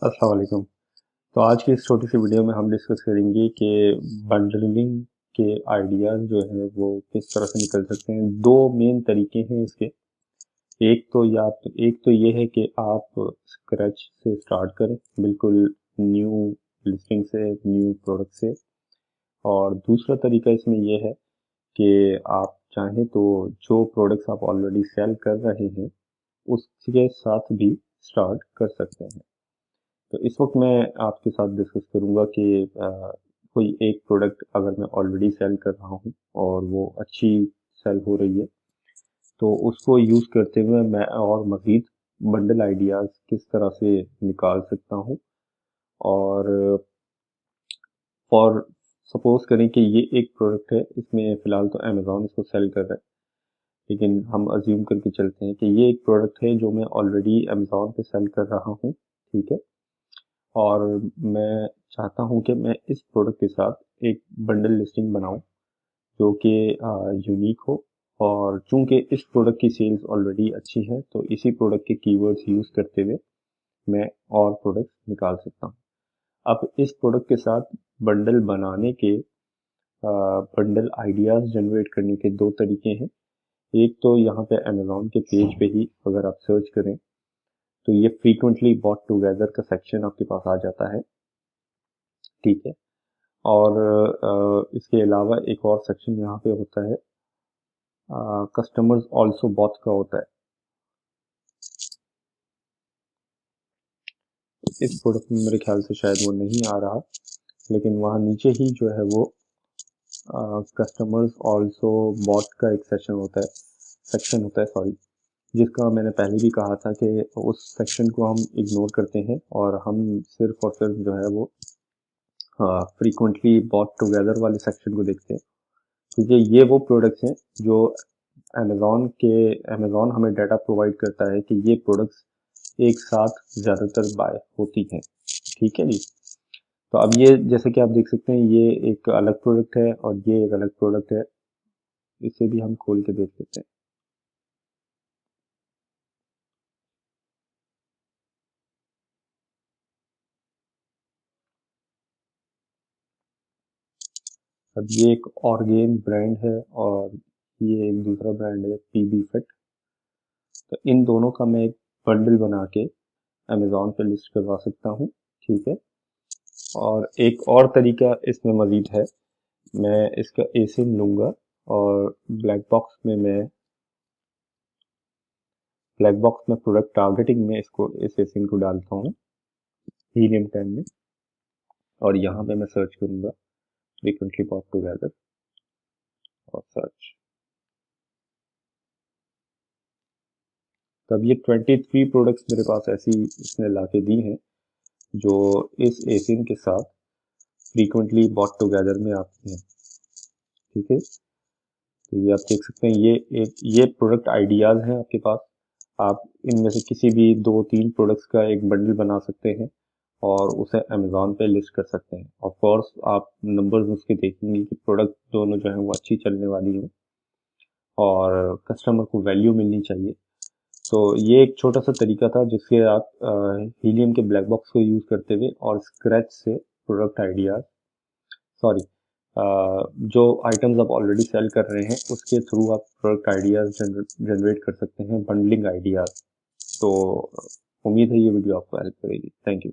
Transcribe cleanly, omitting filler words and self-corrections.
अस्सलाम वालेकुम। तो आज की इस छोटी सी वीडियो में हम डिस्कस करेंगे कि बंडलिंग के आइडियाज़ जो हैं वो किस तरह से निकल सकते हैं। दो मेन तरीके हैं इसके। एक तो ये है कि आप स्क्रैच से स्टार्ट करें, बिल्कुल न्यू लिस्टिंग से, न्यू प्रोडक्ट से। और दूसरा तरीका इसमें ये है कि आप चाहें तो जो प्रोडक्ट्स आप ऑलरेडी सेल कर रहे हैं उसके साथ भी स्टार्ट कर सकते हैं। तो इस वक्त मैं आपके साथ डिस्कस करूंगा कि कोई एक प्रोडक्ट अगर मैं ऑलरेडी सेल कर रहा हूं और वो अच्छी सेल हो रही है तो उसको यूज़ करते हुए मैं और मज़ीद बंडल आइडियाज़ किस तरह से निकाल सकता हूं। और फॉर सपोज करें कि ये एक प्रोडक्ट है, इसमें फ़िलहाल तो अमेज़ॉन इसको सेल कर रहा है, लेकिन हम अज्यूम करके चलते हैं कि ये एक प्रोडक्ट है जो मैं ऑलरेडी अमेज़ॉन पे सेल कर रहा हूँ, ठीक है। और मैं चाहता हूँ कि मैं इस प्रोडक्ट के साथ एक बंडल लिस्टिंग बनाऊँ जो कि यूनिक हो। और चूंकि इस प्रोडक्ट की सेल्स ऑलरेडी अच्छी है तो इसी प्रोडक्ट के कीवर्ड्स यूज़ करते हुए मैं और प्रोडक्ट्स निकाल सकता हूँ। अब इस प्रोडक्ट के साथ बंडल बनाने के बंडल आइडियाज़ जनरेट करने के दो तरीके हैं। एक तो यहाँ पे अमेज़ॉन के पेज पे ही अगर आप सर्च करें तो ये फ्रीक्वेंटली बॉट टुगेदर का सेक्शन आपके पास आ जाता है, ठीक है। और इसके अलावा एक और सेक्शन यहाँ पे होता है, कस्टमर्स ऑल्सो बॉट का होता है। इस प्रोडक्ट में मेरे ख्याल से शायद वो नहीं आ रहा, लेकिन वहाँ नीचे ही जो है वो कस्टमर्स ऑल्सो बॉट का एक सेक्शन होता है सॉरी, जिसका मैंने पहले भी कहा था कि उस सेक्शन को हम इग्नोर करते हैं और हम सिर्फ और सिर्फ जो है वो फ्रीक्वेंटली बॉट टुगेदर वाले सेक्शन को देखते हैं, क्योंकि ये वो प्रोडक्ट्स हैं जो अमेज़ॉन हमें डाटा प्रोवाइड करता है कि ये प्रोडक्ट्स एक साथ ज़्यादातर बाय होती हैं, ठीक है जी। तो अब ये जैसे कि आप देख सकते हैं ये एक अलग प्रोडक्ट है और ये एक अलग प्रोडक्ट है, इसे भी हम खोल के देख लेते हैं। अब ये एक ऑर्गेन ब्रांड है और ये एक दूसरा ब्रांड है पीबी फिट। तो इन दोनों का मैं एक बंडल बना के अमेज़ॉन पे लिस्ट करवा सकता हूँ, ठीक है। और एक और तरीका इसमें मज़ीद है, मैं इसका एसिन लूँगा और ब्लैक बॉक्स में प्रोडक्ट टारगेटिंग में इसको इस एसिन को डालता हूँ हीलियम 10 में, और यहाँ पे मैं सर्च करूँगा फ्रीक्वेंटली बॉट टुगेदर और सर्च। तब ये 23 प्रोडक्ट्स मेरे पास ऐसी इसने ला के दी हैं जो इस एसिन के साथ फ्रीक्वेंटली बॉट टुगेदर में आती हैं, ठीक है। तो ये आप देख सकते हैं ये प्रोडक्ट आइडियाज़ हैं आपके पास। आप इनमें से किसी भी 2-3 प्रोडक्ट्स का एक बंडल बना सकते हैं और उसे अमेज़ॉन पे लिस्ट कर सकते हैं। ऑफ कोर्स आप नंबर्स उसके देखेंगे कि प्रोडक्ट दोनों जो हैं वो अच्छी चलने वाली हो और कस्टमर को वैल्यू मिलनी चाहिए। तो ये एक छोटा सा तरीका था जिससे आप हीलियम के ब्लैक बॉक्स को यूज़ करते हुए और स्क्रैच से प्रोडक्ट आइडियाज सॉरी जो आइटम्स आप ऑलरेडी सेल कर रहे हैं उसके थ्रू आप प्रोडक्ट आइडियाज जनरेट कर सकते हैं, बंडलिंग आइडियाज। तो उम्मीद है ये वीडियो आपको हेल्प करेगी। Thank you.